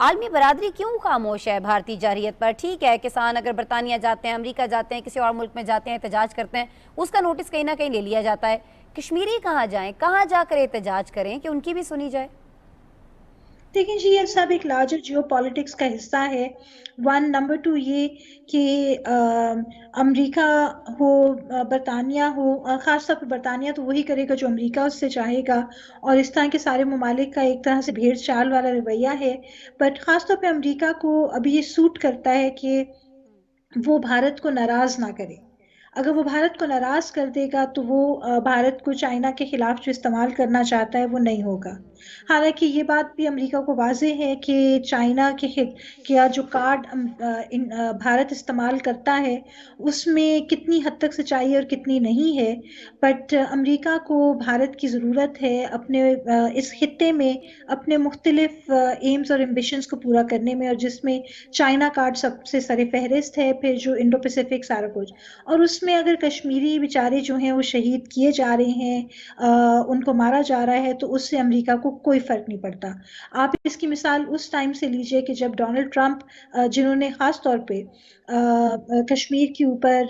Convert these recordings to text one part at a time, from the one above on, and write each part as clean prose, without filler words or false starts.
عالمی برادری کیوں خاموش ہے بھارتی جارحیت پر؟ ٹھیک ہے کسان اگر برطانیہ جاتے ہیں، امریکہ جاتے ہیں، کسی اور ملک میں جاتے ہیں، احتجاج کرتے ہیں، اس کا نوٹس کہیں نہ کہیں لے لیا جاتا ہے. کشمیری کہاں جائیں، کہاں جا کر احتجاج کریں کہ ان کی بھی سنی جائے؟ دیکھیں جی، یہ سب ایک لارجر جیو پالیٹکس کا حصہ ہے. نمبر 2 یہ کہ امریکہ ہو، برطانیہ ہو، خاص طور پہ برطانیہ تو وہی کرے گا جو امریکہ اس سے چاہے گا، اور اس طرح کے سارے ممالک کا ایک طرح سے بھیڑ چال والا رویہ ہے. بٹ خاص طور پہ امریکہ کو ابھی یہ سوٹ کرتا ہے کہ وہ بھارت کو ناراض نہ کرے. اگر وہ بھارت کو ناراض کر دے گا تو وہ بھارت کو چائنا کے خلاف جو استعمال کرنا چاہتا ہے وہ نہیں ہوگا. حالانکہ یہ بات بھی امریکہ کو واضح ہے کہ چائنا کیا جو کارڈ بھارت استعمال کرتا ہے اس میں کتنی حد تک سچائی اور کتنی نہیں ہے. بٹ امریکہ کو بھارت کی ضرورت ہے اپنے اس خطے میں اپنے مختلف ایمز اور ایمبیشنز کو پورا کرنے میں، اور جس میں چائنا کارڈ سب سے سر فہرست ہے، پھر جو انڈو پیسیفک سارا کچھ. اور اس میں اگر کشمیری بیچارے جو ہیں وہ شہید کیے جا رہے ہیں، ان کو مارا جا رہا ہے، تو اس سے امریکہ کو کوئی فرق نہیں پڑتا. آپ اس کی مثال اس ٹائم سے لیجئے کہ جب ڈونلڈ ٹرمپ، جنہوں نے خاص طور پہ کشمیر کے اوپر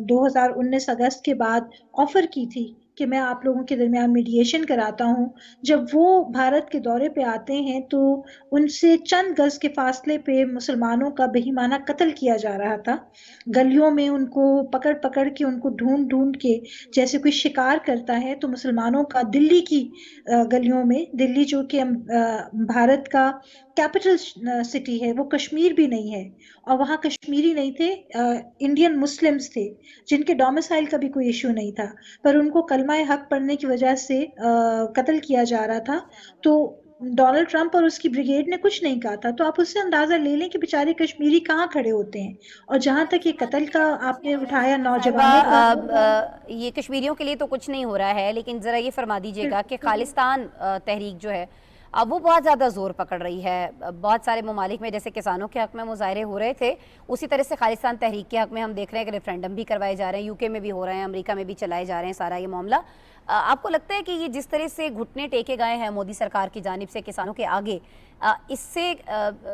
2019 اگست کے بعد آفر کی تھی کہ میں آپ لوگوں کے درمیان میڈیشن کراتا ہوں، جب وہ بھارت کے دورے پہ آتے ہیں تو ان سے چند گز کے فاصلے پہ مسلمانوں کا بہیمانہ قتل کیا جا رہا تھا. گلیوں میں ان کو پکڑ پکڑ کے، ان کو ڈھونڈ ڈھونڈ کے جیسے کوئی شکار کرتا ہے، تو مسلمانوں کا دلی کی گلیوں میں، دلی جو کہ بھارت کا کیپٹل سٹی ہے، وہ کشمیر بھی نہیں ہے، اور وہاں کشمیری نہیں تھے، انڈین مسلمز تھے جن کے ڈومیسائل کا بھی کوئی ایشو نہیں تھا، پر ان کو کلمہ حق پڑھنے کی وجہ سے قتل کیا جا رہا تھا. تو ڈونلڈ ٹرمپ اور اس کی بریگیڈ نے کچھ نہیں کہا تھا. تو آپ اس سے اندازہ لے لیں کہ بیچارے کشمیری کہاں کھڑے ہوتے ہیں. اور جہاں تک یہ قتل کا آپ نے اٹھایا نوجوانے کا، یہ کشمیریوں کے لیے تو کچھ نہیں ہو رہا ہے، لیکن ذرا یہ فرما دیجئے گا کہ خالصتان تحریک جو ہے اب وہ بہت زیادہ زور پکڑ رہی ہے. بہت سارے ممالک میں جیسے کسانوں کے حق میں مظاہرے ہو رہے تھے، اسی طرح سے خالصتان تحریک کے حق میں ہم دیکھ رہے ہیں کہ ریفرینڈم بھی کروائے جا رہے ہیں، UK میں بھی ہو رہے ہیں، امریکہ میں بھی چلائے جا رہے ہیں سارا یہ معاملہ. آپ کو لگتا ہے کہ یہ جس طرح سے گھٹنے ٹیکے گئے ہیں مودی سرکار کی جانب سے کسانوں کے آگے، اس سے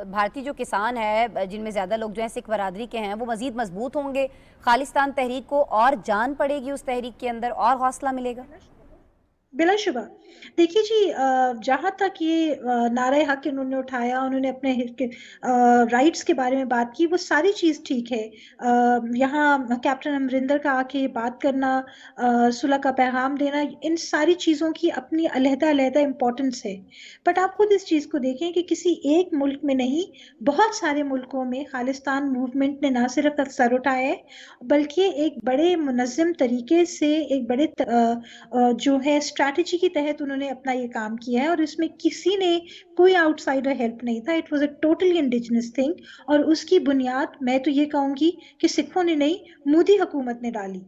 بھارتی جو کسان ہے، جن میں زیادہ لوگ جو ہیں سکھ برادری کے ہیں، وہ مزید مضبوط ہوں گے؟ خالصتان تحریک کو اور جان پڑے گی اس تحریک کے اندر، اور حوصلہ ملے گا؟ بلا شبہ. دیکھیے جی، جہاں تک یہ نعرہ حق انہوں نے اٹھایا، انہوں نے اپنے رائٹس کے بارے میں بات کی، وہ ساری چیز ٹھیک ہے. یہاں کیپٹن امرندر کا آ کے بات کرنا، صلح کا پیغام دینا، ان ساری چیزوں کی اپنی علیحدہ علیحدہ امپورٹنس ہے. بٹ آپ خود اس چیز کو دیکھیں کہ کسی ایک ملک میں نہیں، بہت سارے ملکوں میں خالصتان موومنٹ نے نہ صرف سر اٹھایا ہے، بلکہ ایک بڑے منظم طریقے سے، ایک بڑے جو ہے اسٹریٹجی کے تحت انہوں نے اپنا یہ کام کیا ہے، اور اس میں کسی نے کوئی آؤٹ سائڈر ہیلپ نہیں تھا. It was a totally indigenous thing. اور اس کی بنیاد میں تو یہ کہوں گی کہ سکھوں نے نہیں، مودی حکومت نے ڈالی،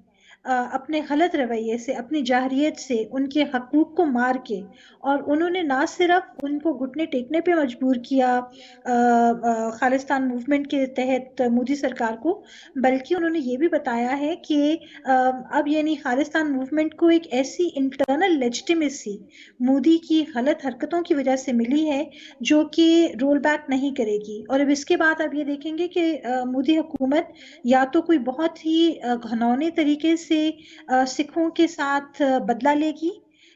اپنے غلط رویے سے، اپنی جارحیت سے، ان کے حقوق کو مار کے. اور انہوں نے نہ صرف ان کو گھٹنے ٹیکنے پہ مجبور کیا خالصتان موومنٹ کے تحت مودی سرکار کو، بلکہ انہوں نے یہ بھی بتایا ہے کہ اب یعنی خالصتان موومنٹ کو ایک ایسی انٹرنل لیجٹیمیسی مودی کی غلط حرکتوں کی وجہ سے ملی ہے جو کہ رول بیک نہیں کرے گی. اور اب اس کے بعد آپ یہ دیکھیں گے کہ مودی حکومت یا تو کوئی بہت ہی گھنونے طریقے سے سکھوں کے ساتھ بدلہ لے گی،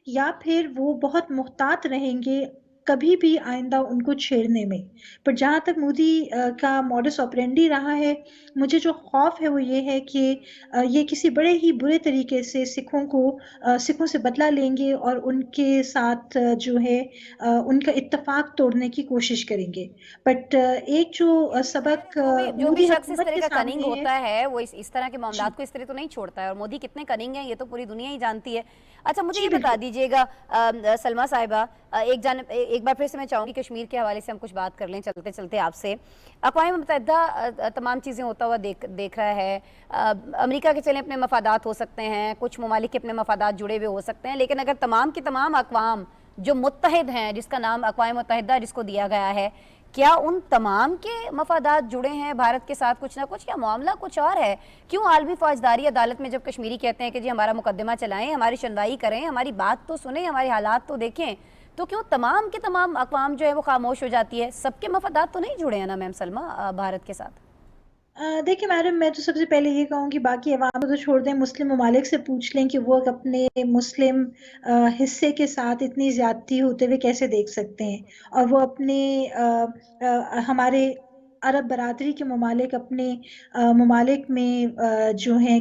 یا پھر وہ بہت محتاط رہیں گے کبھی بھی آئندہ ان کو چھیڑنے میں. پر جہاں تک مودی کا موڈس آپرینڈی رہا ہے، مجھے جو خوف ہے وہ یہ ہے کہ یہ کسی بڑے ہی برے طریقے سے سکھوں سے بدلہ لیں گے، اور ان کے ساتھ جو ہے ان کا اتفاق توڑنے کی کوشش کریں گے. بٹ ایک جو سبق جو بھی مودی شخص اس حکومت طرح کے کا کننگ سامنے ہے، ہوتا ہے وہ اس طرح کے جی معاملات کو اس طرح تو نہیں چھوڑتا ہے، اور مودی کتنے کننگ ہیں یہ تو پوری دنیا ہی جانتی ہے. اچھا مجھے جی یہ بتا بالکل. دیجئے گا سلمیٰ صاحبہ، ایک بار پھر سے میں چاہوں گی کشمیر کے حوالے سے ہم کچھ بات کر لیں چلتے چلتے آپ سے. اقوام متحدہ تمام چیزیں ہوتا ہوا دیکھ رہا ہے. امریکہ کے چلیں اپنے مفادات ہو سکتے ہیں، کچھ ممالک کے اپنے مفادات جڑے ہوئے ہو سکتے ہیں، لیکن اگر تمام کے تمام اقوام جو متحد ہیں، جس کا نام اقوام متحدہ جس کو دیا گیا ہے، کیا ان تمام کے مفادات جڑے ہیں بھارت کے ساتھ کچھ نہ کچھ، یا معاملہ کچھ اور ہے؟ کیوں عالمی فوجداری عدالت میں جب کشمیری کہتے ہیں کہ جی ہمارا مقدمہ چلائیں، ہماری سنوائی کریں، ہماری بات تو سنیں، ہمارے حالات تو دیکھیں، تو کیوں تمام کے تمام اقوام جو ہے وہ خاموش ہو جاتی ہے؟ سب کے مفادات تو نہیں جڑے ہیں نا میم سلمیٰ بھارت کے ساتھ؟ دیکھیں میڈم، میں تو سب سے پہلے یہ کہوں کہ باقی عوام کو تو چھوڑ دیں، مسلم ممالک سے پوچھ لیں کہ وہ اپنے مسلم حصے کے ساتھ اتنی زیادتی ہوتے ہوئے کیسے دیکھ سکتے ہیں، اور وہ اپنے ہمارے عرب برادری کے ممالک اپنے ممالک میں جو ہیں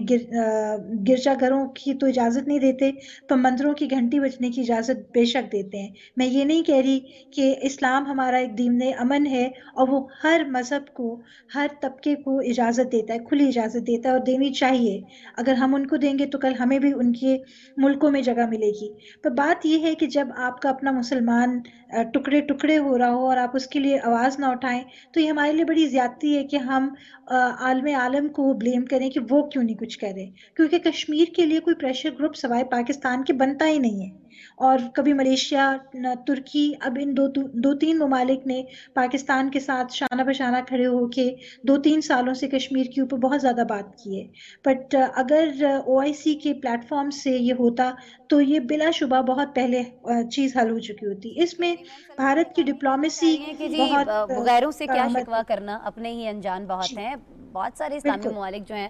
گرجا گھروں کی تو اجازت نہیں دیتے، تو مندروں کی گھنٹی بجنے کی اجازت بے شک دیتے ہیں۔ میں یہ نہیں کہہ رہی کہ اسلام ہمارا ایک دین امن ہے اور وہ ہر مذہب کو، ہر طبقے کو اجازت دیتا ہے، کھلی اجازت دیتا ہے، اور دینی چاہیے۔ اگر ہم ان کو دیں گے تو کل ہمیں بھی ان کے ملکوں میں جگہ ملے گی۔ پر بات یہ ہے کہ جب آپ کا اپنا مسلمان ٹکڑے ٹکڑے ہو رہا ہو اور آپ اس کے لیے آواز نہ اٹھائیں، تو یہ ہمارے لیے بڑی زیادتی ہے کہ ہم عالم کو بلیم کریں کہ وہ کیوں نہیں کچھ کر رہے، کیونکہ کشمیر کے لیے کوئی پریشر گروپ سوائے پاکستان کے بنتا ہی نہیں ہے۔ اور کبھی ملیشیا، ترکی، اب ان دو تین ممالک نے پاکستان کے ساتھ شانہ بشانہ کھڑے ہو کے 2-3 سالوں سے کشمیر کے اوپر بہت زیادہ بات کی ہے۔ بٹ اگر OIC کے پلیٹ فارم سے یہ ہوتا تو یہ بلا شبہ بہت پہلے چیز حل ہو چکی ہوتی۔ اس میں جی میم سلمیٰ بھارت کی جی، ڈپلومیسی کہہ رہی ہیں کہ جی بہت غیروں سے کیا کارآمد شکوہ ہے۔ کرنا، اپنے ہی انجان بہت جی ہیں۔ بہت سارے اسلامی بالکل ممالک جو ہیں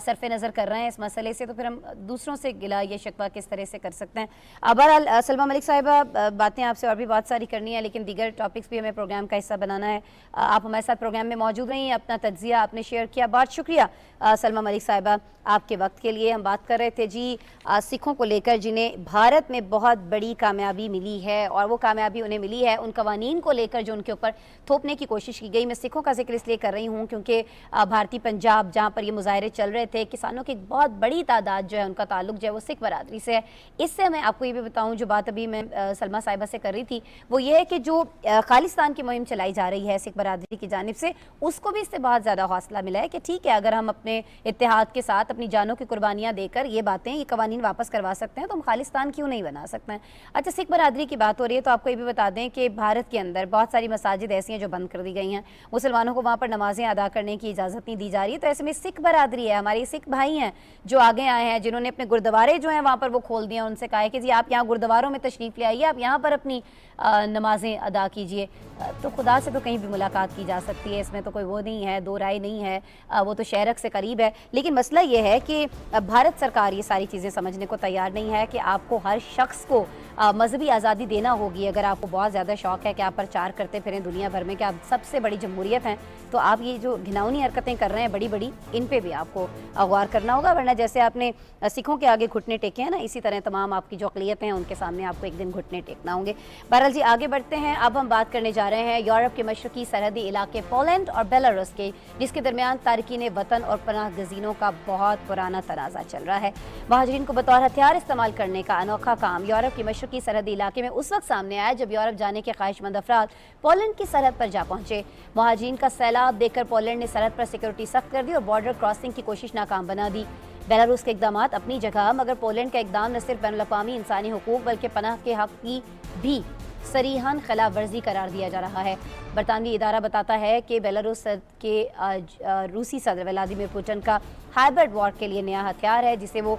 صرف نظر کر رہے ہیں اس مسئلے سے، تو پھر ہم دوسروں سے گلا یہ شکوہ کس طرح سے کر سکتے ہیں؟ بہرحال سلمیٰ ملک صاحبہ، باتیں آپ سے اور بھی بہت ساری کرنی ہیں، لیکن دیگر ٹاپکس بھی ہمیں پروگرام کا حصہ بنانا ہے۔ آپ ہمارے ساتھ پروگرام میں موجود رہی ہیں، اپنا تجزیہ آپ نے شیئر کیا، بہت شکریہ سلمیٰ ملک صاحبہ آپ کے وقت کے لیے۔ ہم بات کر رہے تھے جی سکھوں کو لے کر، جنہیں بھارت میں بہت بڑی کامیابی ملی ہے، اور وہ کامیابی انہیں ملی ہے ان قوانین کو لے کر جو ان کے اوپر تھوپنے کی کوشش کی گئی۔ میں سکھوں کا ذکر اس لیے کر رہی ہوں کیونکہ بھارتی پنجاب، جہاں پر یہ مظاہرے چل رہے تھے، کسانوں کی ایک بہت بڑی تعداد جو ہے ان کا تعلق جو ہے وہ سکھ برادری سے ہے۔ اس سے میں آپ کو یہ بھی بتاؤں، جو بات ابھی میں سلمیٰ صاحبہ سے کر رہی تھی، وہ یہ ہے کہ جو خالصتان کی مہم چلائی جا رہی ہے سکھ برادری کی جانب سے، اس کو بھی اس سے بہت زیادہ حوصلہ ملا ہے کہ ٹھیک ہے، اگر ہم اپنے اتحاد کے ساتھ اپنی جانوں کی قربانیاں دے کر یہ باتیں، یہ قوانین واپس کروا سکتے ہیں، تو ہم خالصتان کیوں نہیں بنا سکتے ہیں۔ اچھا، سکھ برادری کی بات ہو رہی ہے تو آپ کو یہ بھی بتا دیں کہ بھارت کے اندر بہت ساری مساجد ایسی ہیں جو بند کر دی گئی ہیں، مسلمانوں کو وہاں پر نمازیں ادا کرنے کی اجازت نہیں دی جا رہی ہے۔ تو ایسے میں سکھ برادری ہے، ہمارے سکھ بھائی ہیں جو آگے آئے ہیں، جنہوں نے اپنے گردوارے جو ہیں وہاں پر وہ کھول دیے ہیں، ان سے کہا ہے کہ جی آپ یہاں گردواروں میں تشریف لے آئیے، آپ یہاں پر اپنی نمازیں ادا کیجئے۔ تو خدا سے تو کہیں بھی ملاقات کی جا سکتی ہے، اس میں تو کوئی وہ نہیں ہے، دو رائے نہیں ہے، وہ تو شہرک سے قریب ہے۔ لیکن مسئلہ یہ ہے کہ بھارت سرکار یہ ساری چیزیں سمجھنے کو تیار نہیں ہے کہ آپ کو ہر شخص کو مذہبی آزادی دینا ہوگی۔ اگر آپ کو بہت زیادہ شوق ہے کہ آپ پرچار کرتے پھریں دنیا بھر میں کہ آپ سب سے بڑی جمہوریت ہیں، تو آپ یہ جو گھناؤنی حرکتیں کر رہے ہیں بڑی بڑی، ان پہ بھی آپ کو غور کرنا ہوگا، ورنہ جیسے آپ نے سکھوں کے آگے گھٹنے ٹیکے ہیں نا، اسی طرح تمام آپ کی جو اقلیتیں ہیں ان کے سامنے آپ کو ایک دن گھٹنے ٹیکنا ہوں گے۔ بہرحال جی آگے بڑھتے ہیں، اب ہم بات کرنے جا رہے ہیں یورپ کے مشرقی سرحدی علاقے پولینڈ اور بیلاروس کے، جس کے درمیان تارکین وطن اور پناہ گزینوں کا بہت پرانا تنازع چل رہا ہے۔ مہاجرین کو بطور ہتھیار استعمال کرنے کا انوکھا کام یورپ کے مشرقی سرحدی علاقے میں اس وقت سامنے آیا جب یورپ جانے کے خواہش مند افراد پولینڈ کی سرحد پر جا پہنچے۔ مہاجرین کا سیلاب دیکھ کر پولینڈ نے سرحد پر سیکورٹی سخت کر دی اور بارڈر کراسنگ کی کوشش ناکام بنا دی۔ بیلاروس کے اقدامات اپنی جگہ، مگر پولینڈ کا اقدام نہ صرف بین الاقوامی انسانی حقوق بلکہ پناہ کے حق کی بھی صریحاً خلاف ورزی قرار دیا جا رہا ہے۔ برطانوی ادارہ بتاتا ہے کہ بیلاروس کے روسی صدر ولادیمیر پوٹن کا ہائبرڈ وار کے لیے نیا ہتھیار ہے جسے وہ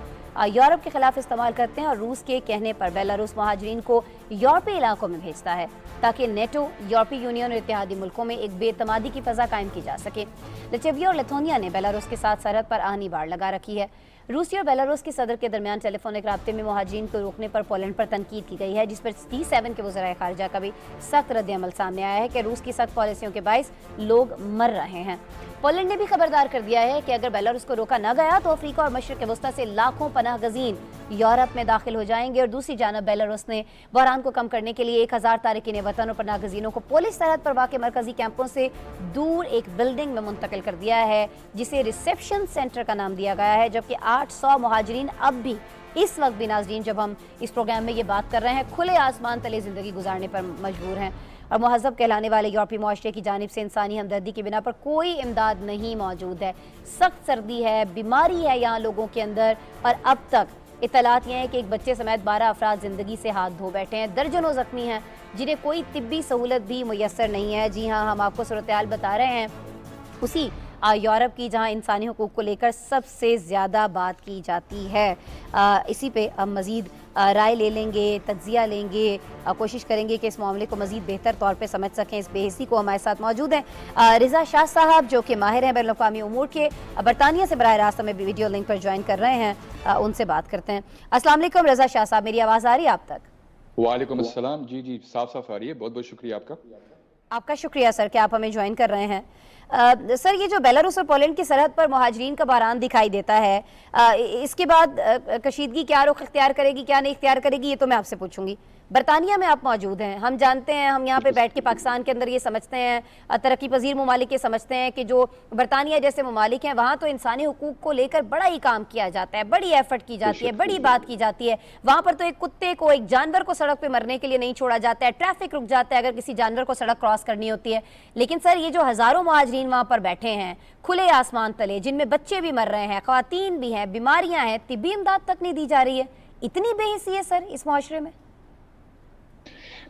یورپ کے خلاف استعمال کرتے ہیں، اور روس کے کہنے پر بیلاروس مہاجرین کو یورپی علاقوں میں بھیجتا ہے تاکہ نیٹو، یورپی یونین اور اتحادی ملکوں میں ایک بے اعتمادی کی فضا قائم کی جا سکے۔ لٹویا اور لیتھونیا نے بیلاروس کے ساتھ سرحد پر آہنی بار لگا رکھی ہے۔ روسی اور بیلاروس کے صدر کے درمیان ٹیلی فونک رابطے میں مہاجرین کو روکنے پر پولینڈ پر تنقید کی گئی ہے، جس پر G7 کے وزرائے خارجہ کا بھی سخت رد عمل سامنے آیا ہے کہ روس کی سخت پالیسیوں کے باعث لوگ مر رہے ہیں۔ پولینڈ نے بھی خبردار کر دیا ہے کہ اگر بیلاروس کو روکا نہ گیا تو افریقہ اور مشرق وسطیٰ سے لاکھوں پناہ گزین یورپ میں داخل ہو جائیں گے۔ اور دوسری جانب بیلاروس نے بحران کو کم کرنے کے لیے 1000 تارکین وطن اور پناہ گزینوں کو پولیس سرحد پر واقع مرکزی کیمپوں سے دور ایک بلڈنگ میں منتقل کر دیا ہے جسے ریسیپشن سینٹر کا نام دیا گیا ہے، جبکہ 800 مہاجرین اب بھی اس وقت بھی ناظرین جب ہم اس پروگرام میں یہ بات کر رہے ہیں کھلے آسمان تلے زندگی گزارنے پر مجبور ہیں، اور مہذب کہلانے والے یورپی معاشرے کی جانب سے انسانی ہمدردی کی بنا پر کوئی امداد نہیں موجود ہے۔ سخت سردی ہے، بیماری ہے یہاں لوگوں کے اندر، اور اب تک اطلاعات یہ ہیں کہ ایک بچے سمیت 12 افراد زندگی سے ہاتھ دھو بیٹھے ہیں، درجنوں زخمی ہیں جنہیں کوئی طبی سہولت بھی میسر نہیں ہے۔ جی ہاں، ہم آپ کو صورتحال بتا رہے ہیں اسی یورپ کی جہاں انسانی حقوق کو لے کر سب سے زیادہ بات کی جاتی ہے۔ اسی پہ مزید رائے لے لیں گے, تجزیہ لیں گے, کوشش کریں گے کہ اس معاملے کو مزید بہتر طور پہ سمجھ سکیں. اس بے حسی کو ہمارے ساتھ موجود ہیں رضا شاہ صاحب, جو کہ ماہر ہیں بین الاقوامی امور کے, برطانیہ سے براہ راست ہمیں ویڈیو لنک پر جوائن کر رہے ہیں. ان سے بات کرتے ہیں. السلام علیکم رضا شاہ صاحب, میری آواز آ رہی ہے آپ تک؟ وعلیکم السلام. جی صاف صاف آ رہی ہے. بہت بہت شکریہ آپ کا. آپ کا شکریہ سر کہ آپ ہمیں جوائن کر رہے ہیں. سر, یہ جو بیلاروس اور پولینڈ کی سرحد پر مہاجرین کا بحران دکھائی دیتا ہے, اس کے بعد کشیدگی کیا رخ اختیار کرے گی, کیا نہیں اختیار کرے گی, یہ تو میں آپ سے پوچھوں گی. برطانیہ میں آپ موجود ہیں, ہم جانتے ہیں, ہم یہاں پہ بیٹھ کے پاکستان کے اندر یہ سمجھتے ہیں, ترقی پذیر ممالک یہ سمجھتے ہیں کہ جو برطانیہ جیسے ممالک ہیں وہاں تو انسانی حقوق کو لے کر بڑا ہی کام کیا جاتا ہے, بڑی ایفرٹ کی جاتی ہے, بڑی بات کی جاتی ہے. وہاں پر تو ایک کتے کو, ایک جانور کو سڑک پہ مرنے کے لیے نہیں چھوڑا جاتا ہے, ٹریفک رک جاتا ہے اگر کسی جانور کو سڑک کراس کرنی ہوتی ہے. لیکن سر, یہ جو ہزاروں مہاجرین وہاں پر بیٹھے ہیں کھلے آسمان تلے, جن میں بچے بھی مر رہے ہیں, خواتین بھی ہیں, بیماریاں ہیں, طبی امداد تک نہیں دی جا رہی ہے, اتنی بے حسی ہے سر اس معاشرے میں.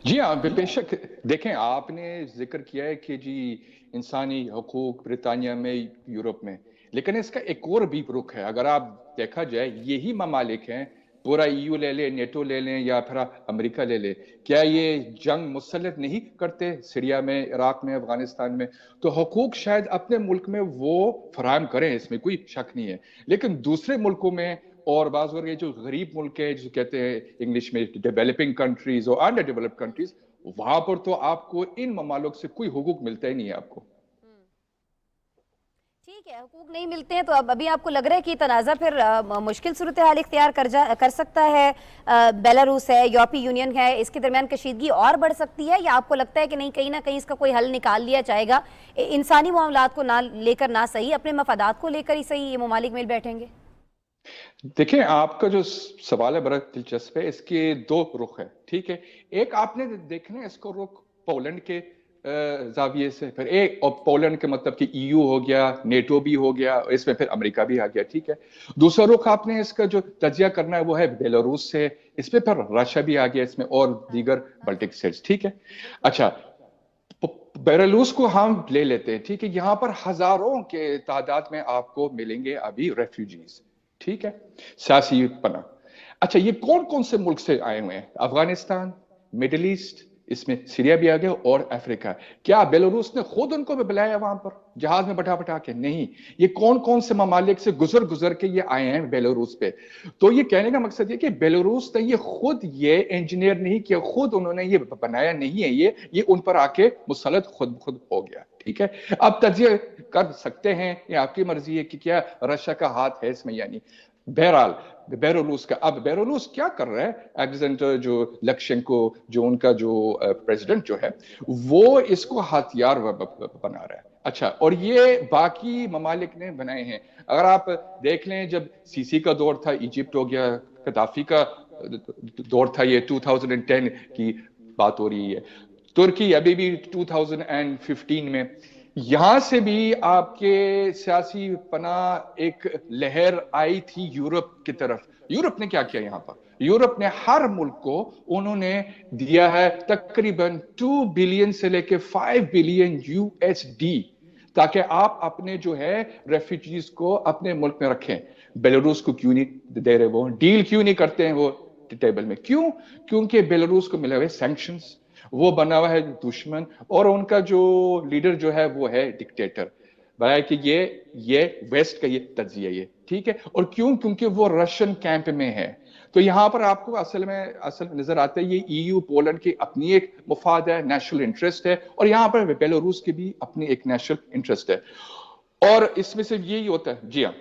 جی ہاں, بے شک. دیکھیں, آپ نے ذکر کیا ہے کہ جی انسانی حقوق برطانیہ میں, یورپ میں, لیکن اس کا ایک اور بھی رخ ہے. اگر آپ دیکھا جائے, یہی ممالک ہیں, پورا EU لے لیں, نیٹو لے لیں, یا پھر امریکہ لے لیں, کیا یہ جنگ مسلط نہیں کرتے سیریا میں, عراق میں, افغانستان میں؟ تو حقوق شاید اپنے ملک میں وہ فراہم کریں, اس میں کوئی شک نہیں ہے. لیکن دوسرے ملکوں میں, اور بعض اور یہ جو غریب ملک ہے, جو کہتے ہیں انگلش میں ڈیولپنگ کنٹریز اور انڈر ڈیولپڈ کنٹریز, وہاں پر تو آپ کو ان ممالک سے کوئی حقوق ملتا ہی نہیں ہے آپ کو. ٹھیک ہے, حقوق نہیں ملتے ہیں تو اب ابھی آپ کو لگ رہا ہے کہ تنازع پھر مشکل صورتحال اختیار کر سکتا ہے, بیلاروس ہے, یورپی یونین ہے, اس کے درمیان کشیدگی اور بڑھ سکتی ہے, یا آپ کو لگتا ہے کہ نہیں, کہیں نہ کہیں اس کا کوئی حل نکال لیا جائے گا, انسانی معاملات کو نہ لے کر نہ صحیح, اپنے مفادات کو لے کر ہی صحیح یہ ممالک مل بیٹھیں گے؟ دیکھیں, آپ کا جو سوال ہے بڑا دلچسپ ہے. اس کے دو رخ ہے, ٹھیک ہے. ایک آپ نے دیکھنا ہے اس کو رخ پولینڈ کے زاویے سے, پھر ایک, اور پولینڈ کے مطلب کہ EU ہو گیا, نیٹو بھی ہو گیا, اس میں پھر امریکہ بھی آ گیا, ٹھیک ہے. دوسرا رخ آپ نے اس کا جو تجزیہ کرنا ہے وہ ہے بیلاروس سے, اس میں پھر رشیا بھی آ گیا اس میں, اور دیگر بلٹک اسٹیٹس, ٹھیک ہے. اچھا, بیلاروس کو ہم لے لیتے ہیں, ٹھیک ہے. یہاں پر ہزاروں کے تعداد میں آپ کو ملیں گے ابھی ریفیوجیز, ٹھیک ہے, سیاسی پناہ. اچھا, یہ کون کون سے ملک سے آئے ہوئے ہیں؟ افغانستان, مڈل ایسٹ, اس میں سیریا بھی آ گیا, اور افریقہ. کیا بیلاروس نے خود ان کو بھی بلایا وہاں پر جہاز میں بٹھا کے؟ نہیں. یہ کون کون سے ممالک سے گزر کے یہ آئے ہیں بیلاروس پہ. تو یہ کہنے کا مقصد یہ کہ بیلاروس نے یہ خود یہ انجینئر نہیں کیا, خود انہوں نے یہ بنایا نہیں ہے, یہ ان پر آ کے مسلط خود ہو گیا, ٹھیک ہے. اب تجزیہ کر سکتے ہیں, یہ آپ کی مرضی ہے کہ کیا رشیا کا ہاتھ ہے اس میں یا نہیں. بہرحال بیلاروس کا, اب بیلاروس کیا کر رہا ہے, الیگزینڈر جو لکشنکو, جو ان کا جو پریزیڈنٹ جو ہے, وہ اس کو ہتھیار بنا رہا ہے. اچھا, اور یہ باقی ممالک نے بنائے ہیں. اگر آپ دیکھ لیں, جب CC کا دور تھا, ایجپٹ ہو گیا, قذافی کا دور تھا, یہ 2010 کی بات ہو رہی ہے, ترکی ابھی بھی 2015 میں, یہاں سے بھی آپ کے سیاسی پناہ ایک لہر آئی تھی یورپ کی طرف. یورپ نے کیا کیا یہاں پر؟ یورپ نے ہر ملک کو انہوں نے دیا ہے تقریباً 2 بلین سے لے کے 5 بلین USD, تاکہ آپ اپنے جو ہے ریفیوجیز کو اپنے ملک میں رکھیں. بیلاروس کو کیوں نہیں دے رہے, وہ ڈیل کیوں نہیں کرتے ہیں وہ ٹیبل میں؟ کیوں؟ کیونکہ بیلاروس کو ملے ہوئے سینکشنز, وہ بنا ہوا ہے دشمن, اور ان کا جو لیڈر جو ہے وہ ہے ڈکٹیٹر. برائے کہ یہ ویسٹ کا یہ تجزیہ, یہ ٹھیک ہے. اور کیوں؟ کیونکہ وہ رشین کیمپ میں ہے. تو یہاں پر آپ کو اصل میں نظر آتا ہے, یہ EU پولینڈ کی اپنی ایک مفاد ہے, نیشنل انٹرسٹ ہے, اور یہاں پر بیلاروس کی بھی اپنی ایک نیشنل انٹرسٹ ہے, اور اس میں سے یہی ہوتا ہے. جی ہاں.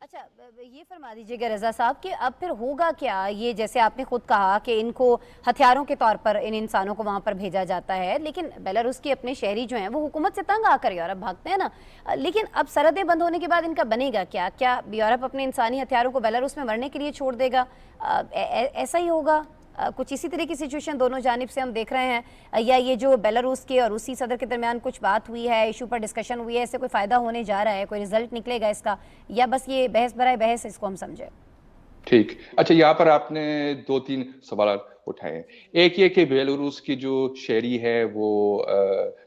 اچھا, یہ فرما دیجیے گا رضا صاحب کہ اب پھر ہوگا کیا؟ یہ جیسے آپ نے خود کہا کہ ان کو ہتھیاروں کے طور پر ان انسانوں کو وہاں پر بھیجا جاتا ہے, لیکن بیلاروس کے اپنے شہری جو ہیں وہ حکومت سے تنگ آ کر یورپ بھاگتے ہیں نا. لیکن اب سرحدیں بند ہونے کے بعد ان کا بنے گا کیا؟ کیا یورپ اپنے انسانی ہتھیاروں کو بیلاروس میں مرنے کے لیے چھوڑ دے گا؟ ایسا ہی ہوگا؟ کچھ اسی طرح کی سچویشن دونوں جانب سے ہم دیکھ رہے ہیں, یا یہ جو بیلاروس کے اور روسی صدر کے درمیان کچھ بات ہوئی ہے, ایشو پر ڈسکشن ہوئی ہے, اس سے کوئی فائدہ ہونے جا رہا ہے, کوئی رزلٹ نکلے گا اس کا, یا بس یہ بحث برائے بحث اس کو ہم سمجھیں؟ ٹھیک. اچھا, یہاں پر آپ نے 2-3 سوالات اٹھائے ہیں. ایک یہ کہ بیلاروس کی جو شہری ہے وہ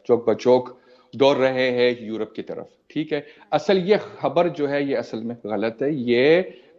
چوک بچوک دوڑ رہے ہیں یورپ کی طرف, ٹھیک ہے. اصل یہ خبر جو ہے یہ اصل میں غلط ہے. یہ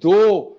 2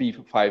P5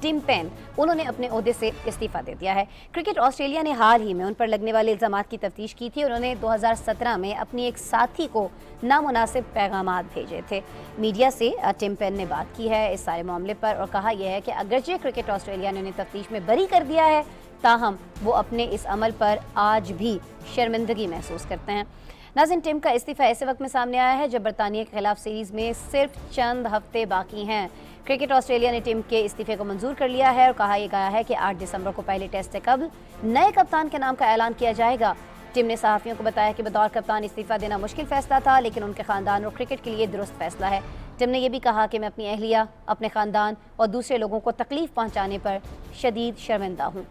ٹم پین، انہوں نے اپنے عہدے سے استعفیٰ دے دیا ہے۔ کرکٹ آسٹریلیا نے حال ہی میں ان پر لگنے والے الزامات کی تفتیش کی تھی۔ انہوں نے 2017 میں اپنی ایک ساتھی کو نامناسب پیغامات بھیجے تھے۔ میڈیا سے ٹم پین نے بات کی ہے اس سارے معاملے پر اور کہا یہ ہے کہ اگرچہ کرکٹ آسٹریلیا نے انہیں تفتیش میں بری کر دیا ہے، تاہم وہ اپنے اس عمل پر آج بھی شرمندگی محسوس کرتے ہیں۔ ناظرین، ٹم کا استعفیٰ ایسے وقت میں سامنے آیا ہے جب برطانیہ کے خلاف سیریز میں صرف چند ہفتے باقی ہیں۔ کرکٹ آسٹریلیا نے ٹم کے استعفے کو منظور کر لیا ہے اور کہا یہ گیا ہے کہ 8 دسمبر کو پہلے ٹیسٹ سے قبل نئے کپتان کے نام کا اعلان کیا جائے گا۔ ٹم نے صحافیوں کو بتایا کہ بطور کپتان استعفیٰ دینا مشکل فیصلہ تھا، لیکن ان کے خاندان اور کرکٹ کے لیے درست فیصلہ ہے۔ ٹم نے یہ بھی کہا کہ میں اپنی اہلیہ، اپنے خاندان اور دوسرے لوگوں کو تکلیف پہنچانے پر شدید شرمندہ ہوں۔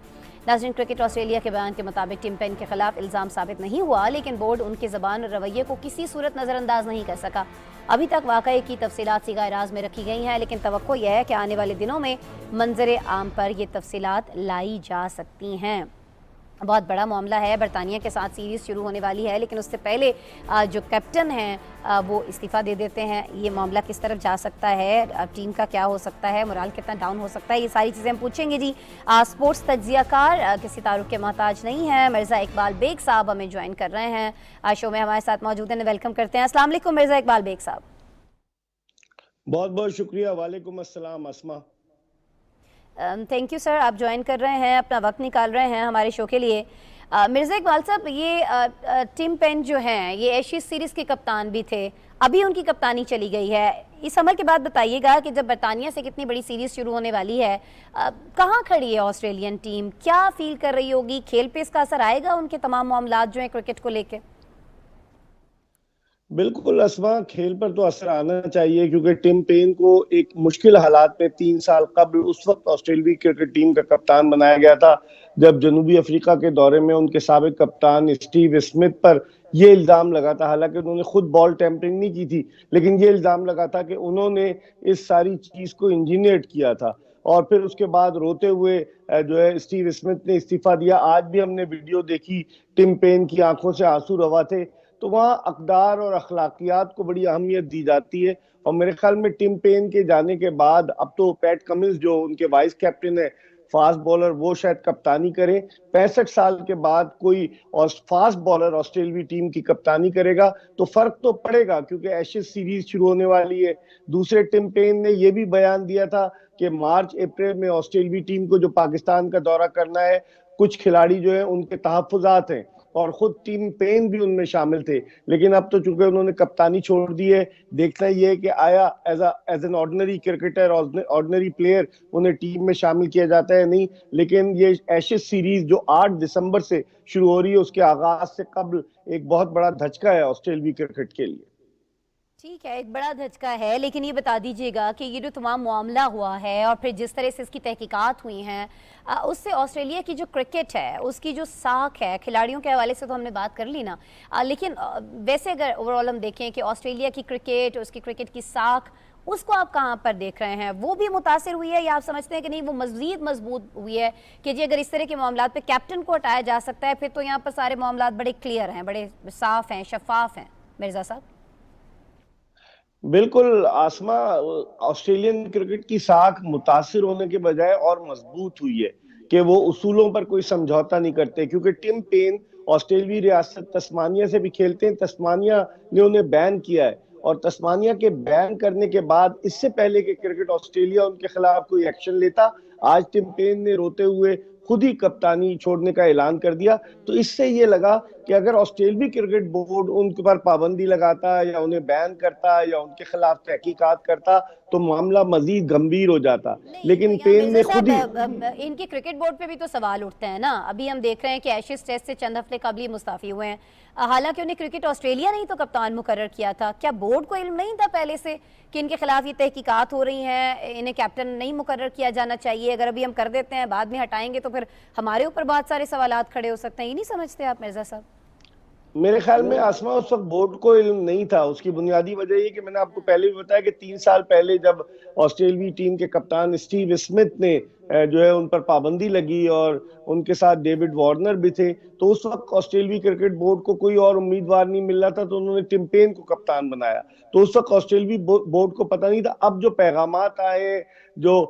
ناظرین، کرکٹ آسٹریلیا کے بیان کے مطابق ٹم پین کے خلاف الزام ثابت نہیں ہوا، لیکن بورڈ ان کے زبان اور رویے کو کسی صورت نظر انداز نہیں کر سکا۔ ابھی تک واقعے کی تفصیلات سیغہ راز میں رکھی گئی ہیں، لیکن توقع یہ ہے کہ آنے والے دنوں میں منظر عام پر یہ تفصیلات لائی جا سکتی ہیں۔ بہت بڑا معاملہ ہے، برطانیہ کے ساتھ سیریز شروع ہونے والی ہے، لیکن اس سے پہلے جو کیپٹن ہیں وہ استعفیٰ دے دیتے ہیں۔ یہ معاملہ کس طرف جا سکتا ہے، ٹیم کا کیا ہو سکتا ہے، مورال کتنا ڈاؤن ہو سکتا ہے، یہ ساری چیزیں ہم پوچھیں گے۔ جی، اسپورٹس تجزیہ کار کسی تعارف کے محتاج نہیں ہیں، مرزا اقبال بیگ صاحب ہمیں جوائن کر رہے ہیں، شو میں ہمارے ساتھ موجود ہیں، ویلکم کرتے ہیں۔ السلام علیکم مرزا اقبال بیگ صاحب۔ بہت بہت شکریہ، وعلیکم السلام اسما۔ تھینک یو سر، آپ جوائن کر رہے ہیں، اپنا وقت نکال رہے ہیں ہمارے شو کے لیے۔ مرزا اقبال صاحب، یہ ٹم پین جو ہیں یہ ایشیز سیریز کے کپتان بھی تھے، ابھی ان کی کپتانی چلی گئی ہے۔ اس عمل کے بعد بتائیے گا کہ جب برطانیہ سے کتنی بڑی سیریز شروع ہونے والی ہے، کہاں کھڑی ہے آسٹریلین ٹیم، کیا فیل کر رہی ہوگی، کھیل پہ اس کا اثر آئے گا ان کے تمام معاملات جو ہیں کرکٹ کو لے کے؟ بالکل اسما، کھیل پر تو اثر آنا چاہیے کیونکہ ٹم پین کو ایک مشکل حالات میں 3 سال قبل اس وقت آسٹریلوی کرکٹ ٹیم کا کپتان بنایا گیا تھا جب جنوبی افریقہ کے دورے میں ان کے سابق کپتان اسٹیو اسمتھ پر یہ الزام لگا تھا، حالانکہ انہوں نے خود بال ٹیمپرنگ نہیں کی تھی، لیکن یہ الزام لگا تھا کہ انہوں نے اس ساری چیز کو انجینئرڈ کیا تھا، اور پھر اس کے بعد روتے ہوئے جو ہے اسٹیو اسمتھ نے استعفیٰ دیا۔ آج بھی ہم نے ویڈیو دیکھی، ٹم پین کی آنکھوں سے آنسو روا تھے، تو وہاں اقدار اور اخلاقیات کو بڑی اہمیت دی جاتی ہے، اور میرے خیال میں ٹم پین کے جانے کے بعد اب تو پیٹ کمنز جو ان کے وائس کیپٹن ہے، فاسٹ بولر، وہ شاید کپتانی کریں۔ 65 سال کے بعد کوئی فاسٹ بولر آسٹریلوی ٹیم کی کپتانی کرے گا تو فرق تو پڑے گا، کیونکہ ایشز سیریز شروع ہونے والی ہے۔ دوسرے، ٹم پین نے یہ بھی بیان دیا تھا کہ مارچ اپریل میں آسٹریلوی ٹیم کو جو پاکستان کا دورہ کرنا ہے، کچھ کھلاڑی جو ہیں ان کے تحفظات ہیں، اور خود ٹم پین بھی ان میں شامل تھے، لیکن اب تو چونکہ انہوں نے کپتانی چھوڑ دی ہے، دیکھنا یہ ہے کہ آیا as an ordinary cricketer, ordinary player انہیں ٹیم میں شامل کیا جاتا ہے نہیں۔ لیکن یہ ایشز سیریز جو 8 دسمبر سے شروع ہو رہی ہے، اس کے آغاز سے قبل ایک بہت بڑا دھچکا ہے آسٹریلوی کرکٹ کے لیے۔ ٹھیک ہے، ایک بڑا دھچکا ہے، لیکن یہ بتا دیجئے گا کہ یہ جو تمام معاملہ ہوا ہے اور پھر جس طرح سے اس کی تحقیقات ہوئی ہیں، اس سے آسٹریلیا کی جو کرکٹ ہے، اس کی جو ساکھ ہے، کھلاڑیوں کے حوالے سے تو ہم نے بات کر لی نا، لیکن ویسے اگر اوورآل ہم دیکھیں کہ آسٹریلیا کی کرکٹ، اس کی کرکٹ کی ساکھ، اس کو آپ کہاں پر دیکھ رہے ہیں؟ وہ بھی متاثر ہوئی ہے یا آپ سمجھتے ہیں کہ نہیں، وہ مزید مضبوط ہوئی ہے کہ جی اگر اس طرح کے معاملات پہ کیپٹن کو ہٹایا جا سکتا ہے، پھر تو یہاں پر سارے معاملات بڑے کلیئر ہیں، بڑے صاف ہیں، شفاف ہیں؟ مرزا صاحب بالکل آسما، آسٹریلین کرکٹ کی ساکھ متاثر ہونے کے بجائے اور مضبوط ہوئی ہے کہ وہ اصولوں پر کوئی سمجھوتا نہیں کرتے، کیونکہ ٹم پین آسٹریلوی ریاست تسمانیہ سے بھی کھیلتے ہیں، تسمانیہ نے انہیں بین کیا ہے، اور تسمانیہ کے بین کرنے کے بعد اس سے پہلے کہ کرکٹ آسٹریلیا ان کے خلاف کوئی ایکشن لیتا، آج ٹم پین نے روتے ہوئے خود ہی کپتانی چھوڑنے کا اعلان کر دیا۔ تو اس سے یہ لگا کہ اگر آسٹریلوی کرکٹ بورڈ ان کے پر پابندی لگاتا یا انہیں بین کرتا یا ان کے خلاف تحقیقات کرتا تو معاملہ مزید گمبھیر ہو جاتا، لیکن پین نے خود ہی ان کے کرکٹ بورڈ پہ بھی تو سوال اٹھتے ہیں نا۔ ابھی ہم دیکھ رہے ہیں کہ ایشز ٹیسٹ سے چند ہفتے قبل ہی مستعفی ہوئے ہیں، حالانکہ انہیں کرکٹ آسٹریلیا نے ہی تو کپتان مقرر کیا تھا۔ کیا بورڈ کو علم نہیں تھا پہلے سے کہ ان کے خلاف یہ تحقیقات ہو رہی ہیں، انہیں کیپٹن نہیں مقرر کیا جانا چاہیے؟ اگر ابھی ہم کر دیتے ہیں، بعد میں ہٹائیں گے تو پھر ہمارے اوپر بہت سارے سوالات کھڑے ہو سکتے ہیں، یہ نہیں سمجھتے آپ مرزا صاحب؟ میرے خیال میں آسما اس وقت بورڈ کو علم نہیں تھا۔ اس کی بنیادی وجہ یہ کہ میں نے آپ کو پہلے بھی بتایا کہ 3 سال پہلے جب آسٹریلوی ٹیم کے کپتان اسٹیو اسمتھ نے جو ہے ان پر پابندی لگی اور ان کے ساتھ ڈیوڈ وارنر بھی تھے، تو اس وقت آسٹریلوی کرکٹ بورڈ کو کوئی اور امیدوار نہیں مل رہا تھا، تو انہوں نے ٹم پین کو کپتان بنایا۔ تو اس وقت آسٹریلوی بورڈ کو پتہ نہیں تھا۔ اب جو پیغامات آئے جو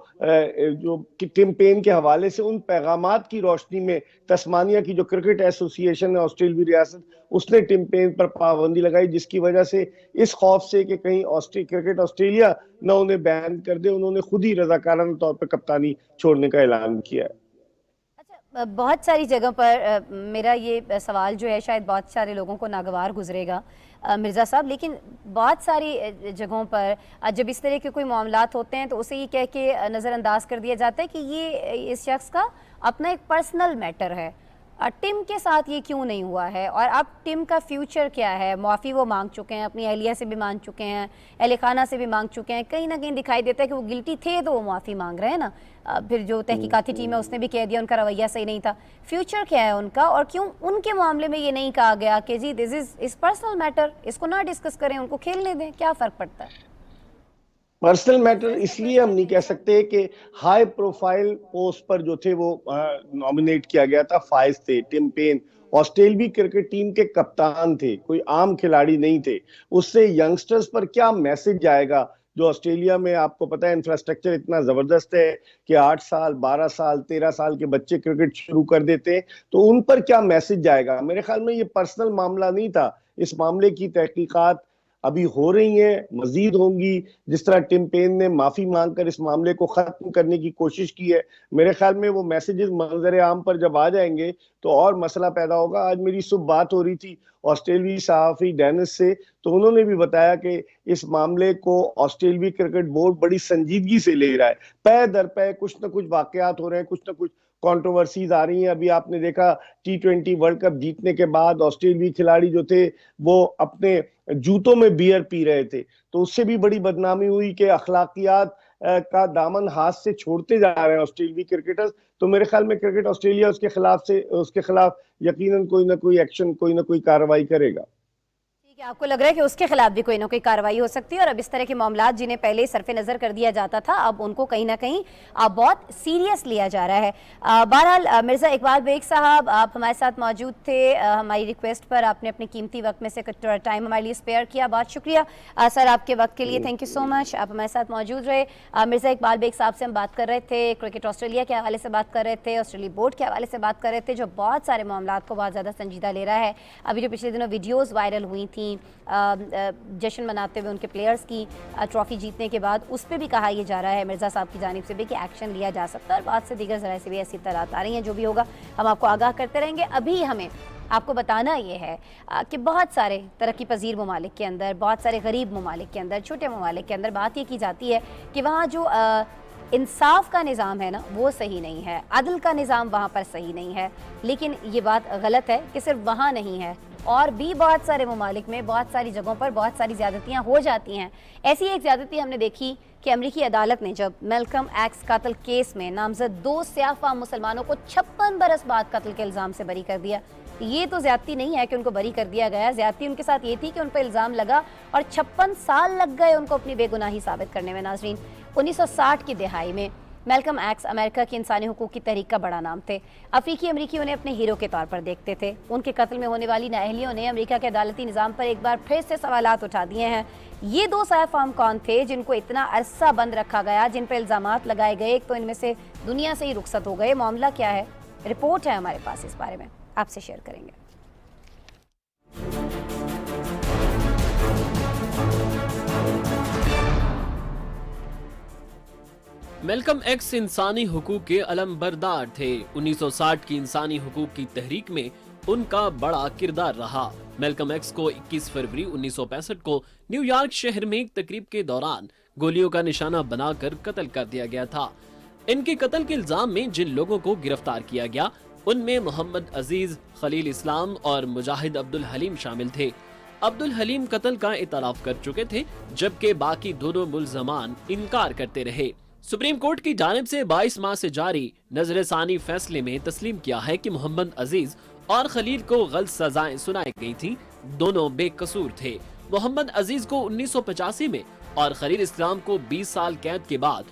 ٹم پین کے حوالے سے، ان پیغامات کی روشنی میں تسمانیہ کی جو کرکٹ ایسوسی ایشن ہے آسٹریلوی ریاست، اس نے ٹم پین پر پابندی لگائی، جس کی وجہ سے اس خوف سے کہ کہیں کرکٹ آسٹریلیا نہ انہیں بین کر دے، انہوں نے خود ہی رضاکارانہ طور پر کپتانی چھوڑنے کا اعلان کیا ہے۔ اچھا، بہت ساری جگہوں پر میرا یہ سوال جو ہے شاید بہت سارے لوگوں کو ناگوار گزرے گا مرزا صاحب، لیکن بہت ساری جگہوں پر جب اس طرح کے کوئی معاملات ہوتے ہیں تو اسے یہ کہہ کے نظر انداز کر دیا جاتا ہے کہ یہ اس شخص کا اپنا ایک پرسنل میٹر ہے۔ ٹم کے ساتھ یہ کیوں نہیں ہوا ہے، اور اب ٹم کا فیوچر کیا ہے؟ معافی وہ مانگ چکے ہیں، اپنی اہلیہ سے بھی مانگ چکے ہیں، اہل خانہ سے بھی مانگ چکے ہیں، کہیں نہ کہیں دکھائی دیتا ہے کہ وہ گلٹی تھے تو وہ معافی مانگ رہے ہیں نا۔ پھر جو تحقیقاتی ٹیم ہے اس نے بھی کہہ دیا ان کا رویہ صحیح نہیں تھا۔ فیوچر کیا ہے ان کا، اور کیوں ان کے معاملے میں یہ نہیں کہا گیا کہ جی دس از پرسنل میٹر، اس کو نہ ڈسکس کریں، ان کو کھیلنے دیں؟ کیا فرق پڑتا ہے؟ پرسنل میٹر اس لیے ہم نہیں کہہ سکتے کہ ہائی پروفائل پوسٹ پر جو تھے وہ نامینیٹ کیا گیا تھا، فائز تھے، ٹم پین آسٹریلوی کرکٹ ٹیم کے کپتان تھے، کوئی عام کھلاڑی نہیں تھے۔ اس سے ینگسٹرز پر کیا میسج جائے گا؟ جو آسٹریلیا میں آپ کو پتہ ہے انفراسٹرکچر اتنا زبردست ہے کہ 8 سال 12 سال 13 سال کے بچے کرکٹ شروع کر دیتے ہیں، تو ان پر کیا میسج جائے گا؟ میرے خیال میں یہ پرسنل معاملہ نہیں تھا۔ اس معاملے کی تحقیقات ابھی ہو رہی ہیں، مزید ہوں گی۔ جس طرح ٹم پین نے معافی مانگ کر اس معاملے کو ختم کرنے کی کوشش کی ہے، میرے خیال میں وہ میسیجز منظر عام پر جب آ جائیں گے تو اور مسئلہ پیدا ہوگا۔ آج میری صبح بات ہو رہی تھی آسٹریلوی صحافی ڈینس سے، تو انہوں نے بھی بتایا کہ اس معاملے کو آسٹریلوی کرکٹ بورڈ بڑی سنجیدگی سے لے رہا ہے۔ پے در پے کچھ نہ کچھ واقعات ہو رہے ہیں، کچھ نہ کچھ کنٹروورسیز آ رہی ہیں۔ ابھی آپ نے دیکھا T20 ورلڈ کپ جیتنے کے بعد آسٹریلوی کھلاڑی جو تھے وہ اپنے جوتوں میں بیئر پی رہے تھے، تو اس سے بھی بڑی بدنامی ہوئی کہ اخلاقیات کا دامن ہاتھ سے چھوڑتے جا رہے ہیں آسٹریلوی کرکٹرز۔ تو میرے خیال میں کرکٹ آسٹریلیا اس کے خلاف یقیناً کوئی نہ کوئی ایکشن، کوئی نہ کوئی کارروائی کرے گا۔ آپ کو لگ رہا ہے کہ اس کے خلاف بھی کوئی نہ کوئی کارروائی ہو سکتی ہے، اور اب اس طرح کے معاملات جنہیں پہلے صرف نظر کر دیا جاتا تھا اب ان کو کہیں نہ کہیں بہت سیریس لیا جا رہا ہے۔ بہرحال مرزا اقبال بیگ صاحب، آپ ہمارے ساتھ موجود تھے، ہماری ریکویسٹ پر آپ نے اپنے قیمتی وقت میں سے ٹائم ہمارے لیے اسپیئر کیا، بہت شکریہ سر آپ کے وقت کے لیے، تھینک یو سو مچ، آپ ہمارے ساتھ موجود رہے۔ مرزا اقبال بیگ صاحب سے ہم بات کر رہے تھے، کرکٹ آسٹریلیا کے حوالے سے بات کر رہے تھے، آسٹریلیا بورڈ کے حوالے سے بات کر رہے تھے، جو بہت سارے معاملات کو بہت زیادہ سنجیدہ لے رہا ہے۔ ابھی جو پچھلے دنوں ویڈیوز وائرل ہوئی تھیں جشن مناتے ہوئے ان کے پلیئرز کی ٹرافی جیتنے کے بعد، اس پہ بھی کہا یہ جا رہا ہے مرزا صاحب کی جانب سے بھی کہ ایکشن لیا جا سکتا ہے، اور بات سے دیگر ذرائع سے بھی ایسی اطلاعات آ رہی ہیں۔ جو بھی ہوگا ہم آپ کو آگاہ کرتے رہیں گے۔ ابھی ہمیں آپ کو بتانا یہ ہے کہ بہت سارے ترقی پذیر ممالک کے اندر، بہت سارے غریب ممالک کے اندر، چھوٹے ممالک کے اندر بات یہ کی جاتی ہے کہ وہاں جو انصاف کا نظام ہے نا وہ صحیح نہیں ہے، عدل کا نظام وہاں پر صحیح نہیں ہے۔ لیکن یہ بات غلط ہے کہ صرف وہاں نہیں ہے، اور بھی بہت سارے ممالک میں بہت ساری جگہوں پر بہت ساری زیادتیاں ہو جاتی ہیں۔ ایسی ایک زیادتی ہم نے دیکھی کہ امریکی عدالت نے جب میلکم ایکس قتل کیس میں نامزد 2 سیاہ فام مسلمانوں کو 56 برس بعد قتل کے الزام سے بری کر دیا۔ یہ تو زیادتی نہیں ہے کہ ان کو بری کر دیا گیا، زیادتی ان کے ساتھ یہ تھی کہ ان پہ الزام لگا اور 56 سال لگ گئے ان کو اپنی بے گناہی ثابت کرنے میں۔ ناظرین، 1960 کی دہائی میں میلکم ایکس امریکہ کی انسانی حقوق کی تحریک کا بڑا نام تھے۔ افریقی امریکی انہیں اپنے ہیرو کے طور پر دیکھتے تھے۔ ان کے قتل میں ہونے والی نااہلیوں نے امریکہ کے عدالتی نظام پر ایک بار پھر سے سوالات اٹھا دیے ہیں۔ یہ 2 سیاہ فام کون تھے جن کو اتنا عرصہ بند رکھا گیا، جن پر الزامات لگائے گئے؟ ایک تو ان میں سے دنیا سے ہی رخصت ہو گئے۔ معاملہ کیا ہے؟ رپورٹ ہے ہمارے پاس، اس بارے میں آپ سے شیئر کریں گے۔ میلکم ایکس انسانی حقوق کے علم بردار تھے۔ 1960 کی انسانی حقوق کی تحریک میں ان کا بڑا کردار رہا۔ میلکم ایکس کو 21 فروری 1965 کو نیو یارک شہر میں ایک تقریب کے دوران گولیوں کا نشانہ بنا کر قتل کر دیا گیا تھا۔ ان کے قتل کے الزام میں جن لوگوں کو گرفتار کیا گیا ان میں محمد عزیز، خلیل اسلام اور مجاہد عبدالحلیم شامل تھے۔ عبدالحلیم قتل کا اعتراف کر چکے تھے، جبکہ باقی دونوں ملزمان انکار کرتے رہے۔ سپریم کورٹ کی جانب سے 22 ماہ سے جاری نظر ثانی فیصلے میں تسلیم کیا ہے کہ محمد عزیز اور خلیل کو غلط سزائیں سنائی گئی تھیں، دونوں بے قصور تھے۔ محمد عزیز کو 1985 میں اور خلیل اسلام کو 20 سال قید کے بعد